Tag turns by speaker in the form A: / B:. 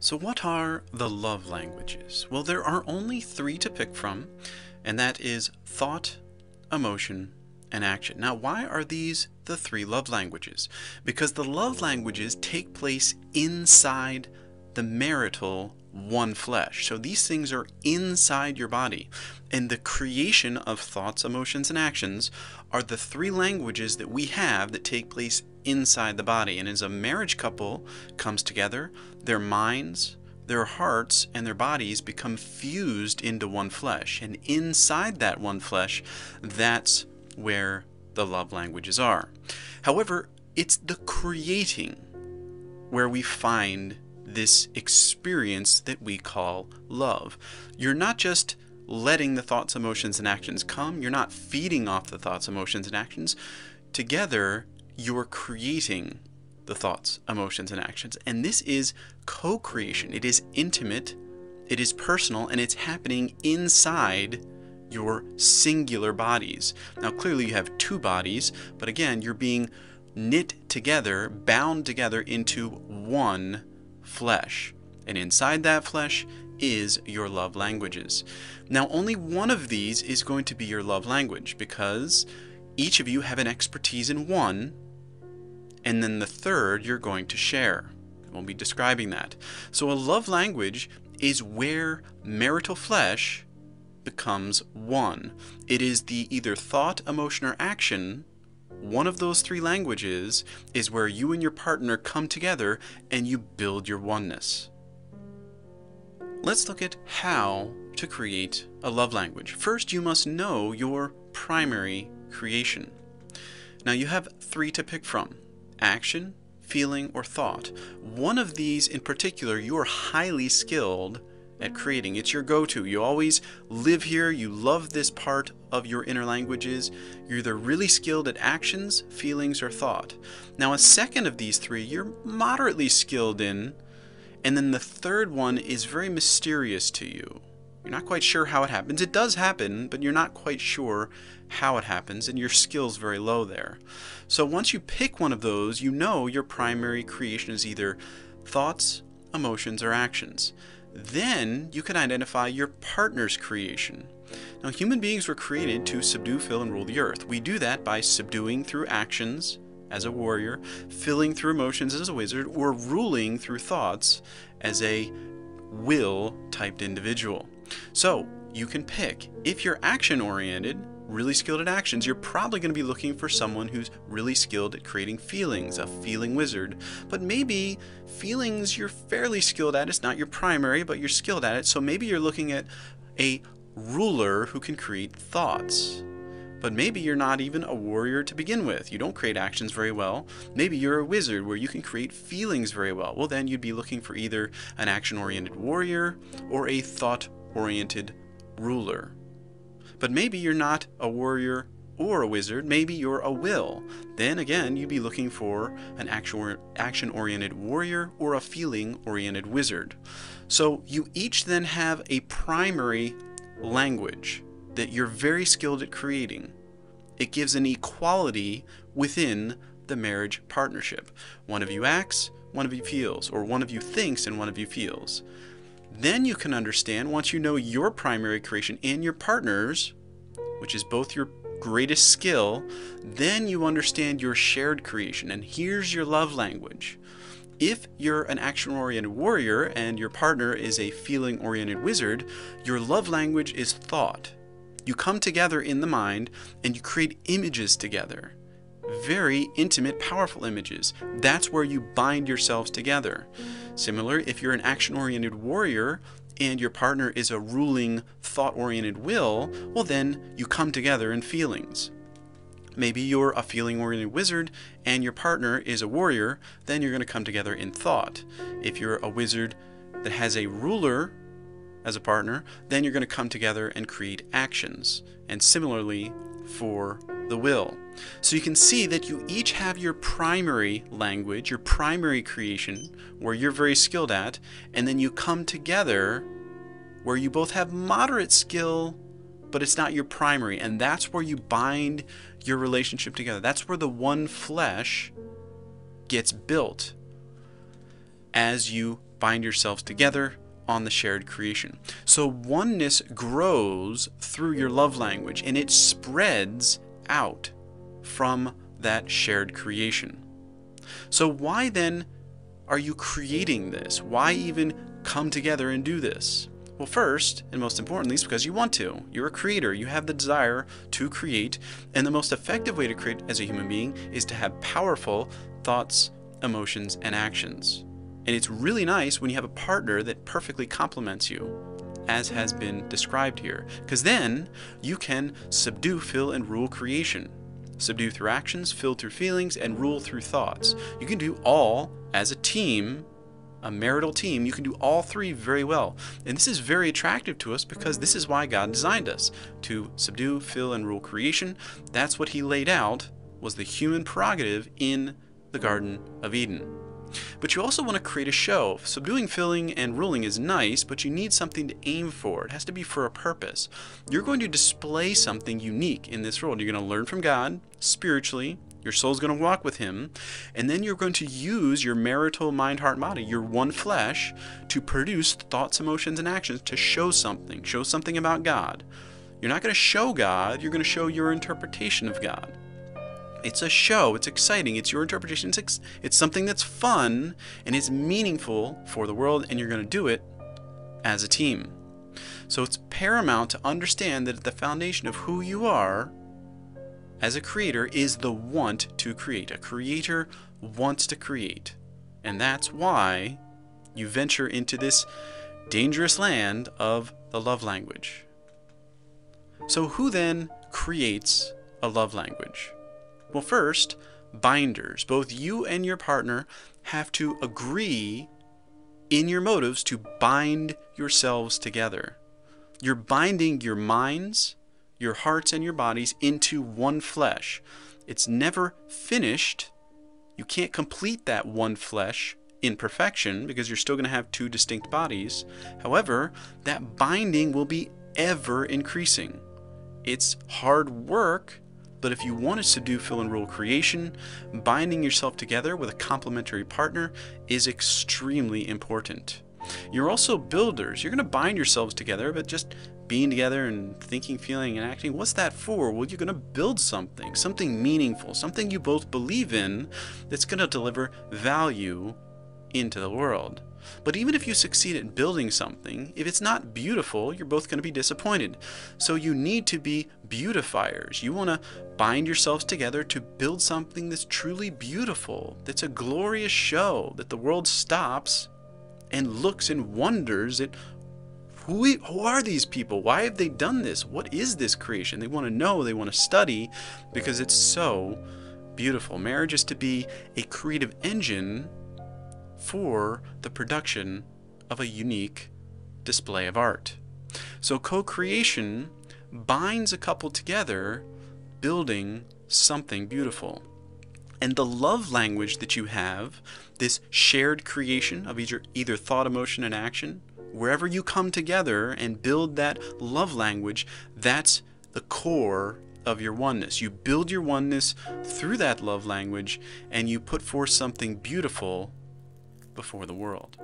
A: So what are the love languages? Well, there are only three to pick from, and that is thought, emotion, and action. Now, why are these the three love languages? Because the love languages take place inside the marital one flesh. So these things are inside your body. And the creation of thoughts, emotions, and actions are the three languages that we have that take place inside the body. And as a marriage couple comes together, their minds, their hearts, and their bodies become fused into one flesh. And inside that one flesh, that's where the love languages are. However, it's the creating where we find this experience that we call love. You're not just letting the thoughts, emotions, and actions come. You're not feeding off the thoughts, emotions, and actions. Together, you're creating the thoughts, emotions, and actions. And this is co-creation. It is intimate, it is personal, and it's happening inside your singular bodies. Now, clearly you have two bodies, but again, you're being knit together, bound together into one flesh. And inside that flesh is your love languages. Now, only one of these is going to be your love language because each of you have an expertise in one, and then the third you're going to share. We'll be describing that. So a love language is where marital flesh becomes one. It is the either thought, emotion, or action. One of those three languages is where you and your partner come together and you build your oneness. Let's look at how to create a love language. First, you must know your primary creation. Now, you have three to pick from: action, feeling, or thought. One of these in particular, you are highly skilled at creating. It's your go-to. You always live here. You love this part of your inner languages. You're either really skilled at actions, feelings, or thought. Now, a second of these three you're moderately skilled in, and then the third one is very mysterious to you. You're not quite sure how it happens. It does happen, but you're not quite sure how it happens, and your skill's very low there. So once you pick one of those, you know your primary creation is either thoughts, emotions, or actions. Then you can identify your partner's creation. Now, human beings were created to subdue, fill, and rule the earth. We do that by subduing through actions as a warrior, filling through emotions as a wizard, or ruling through thoughts as a will-typed individual. So you can pick. If you're action-oriented, really skilled at actions, you're probably going to be looking for someone who's really skilled at creating feelings, a feeling wizard. But maybe feelings you're fairly skilled at. It's not your primary, but you're skilled at it. So maybe you're looking at a ruler who can create thoughts. But maybe you're not even a warrior to begin with. You don't create actions very well. Maybe you're a wizard where you can create feelings very well. Well, then you'd be looking for either an action-oriented warrior or a thought-oriented ruler. But maybe you're not a warrior or a wizard. Maybe you're a will. Then again, you'd be looking for an action-oriented warrior or a feeling-oriented wizard. So you each then have a primary language that you're very skilled at creating. It gives an equality within the marriage partnership. One of you acts, one of you feels, or one of you thinks and one of you feels. Then you can understand, once you know your primary creation and your partner's, which is both your greatest skill, then you understand your shared creation. And here's your love language. If you're an action-oriented warrior and your partner is a feeling-oriented wizard, your love language is thought. You come together in the mind and you create images together. Very intimate, powerful images. That's where you bind yourselves together. Similar, if you're an action-oriented warrior and your partner is a ruling, thought-oriented will, well then you come together in feelings. Maybe you're a feeling-oriented wizard and your partner is a warrior, then you're going to come together in thought. If you're a wizard that has a ruler as a partner, then you're going to come together and create actions. And similarly for the will. So you can see that you each have your primary language, your primary creation, where you're very skilled at, and then you come together where you both have moderate skill, but it's not your primary, and that's where you bind your relationship together. That's where the one flesh gets built as you bind yourselves together on the shared creation. So oneness grows through your love language, and it spreads out from that shared creation. So why then are you creating this? Why even come together and do this? Well, first, and most importantly, is because you want to. You're a creator. You have the desire to create. And the most effective way to create as a human being is to have powerful thoughts, emotions, and actions. And it's really nice when you have a partner that perfectly complements you, as has been described here. Because then you can subdue, fill, and rule creation. Subdue through actions, fill through feelings, and rule through thoughts. You can do all as a team. A marital team, you can do all three very well. And this is very attractive to us because this is why God designed us, to subdue, fill, and rule creation. That's what he laid out, was the human prerogative in the Garden of Eden. But you also want to create a show. Subduing, filling, and ruling is nice, but you need something to aim for. It has to be for a purpose. You're going to display something unique in this world. You're going to learn from God spiritually. Your soul's going to walk with him, and then you're going to use your marital mind, heart, body, your one flesh, to produce thoughts, emotions, and actions to show something about God. You're not going to show God, you're going to show your interpretation of God. It's a show, it's exciting, it's your interpretation, it's something that's fun and is meaningful for the world, and you're going to do it as a team. So it's paramount to understand that at the foundation of who you are as a creator is the want to create. A creator wants to create. And that's why you venture into this dangerous land of the love language. So who then creates a love language? Well, first, binders. Both you and your partner have to agree in your motives to bind yourselves together. You're binding your minds, your hearts, and your bodies into one flesh. It's never finished. You can't complete that one flesh in perfection because you're still going to have two distinct bodies. However, that binding will be ever increasing. It's hard work, but if you want to subdue, fill, and rule creation, binding yourself together with a complementary partner is extremely important. You're also builders. You're going to bind yourselves together, but just being together and thinking, feeling, and acting, what's that for? Well, you're going to build something meaningful, something you both believe in that's going to deliver value into the world. But even if you succeed at building something, if it's not beautiful, you're both going to be disappointed. So you need to be beautifiers. You want to bind yourselves together to build something that's truly beautiful, that's a glorious show, that the world stops and looks and wonders at who are these people? Why have they done this? What is this creation? They want to know, they want to study, because it's so beautiful. Marriage is to be a creative engine for the production of a unique display of art. So co-creation binds a couple together, building something beautiful. And the love language that you have, this shared creation of either thought, emotion, and action, wherever you come together and build that love language, that's the core of your oneness. You build your oneness through that love language, and you put forth something beautiful before the world.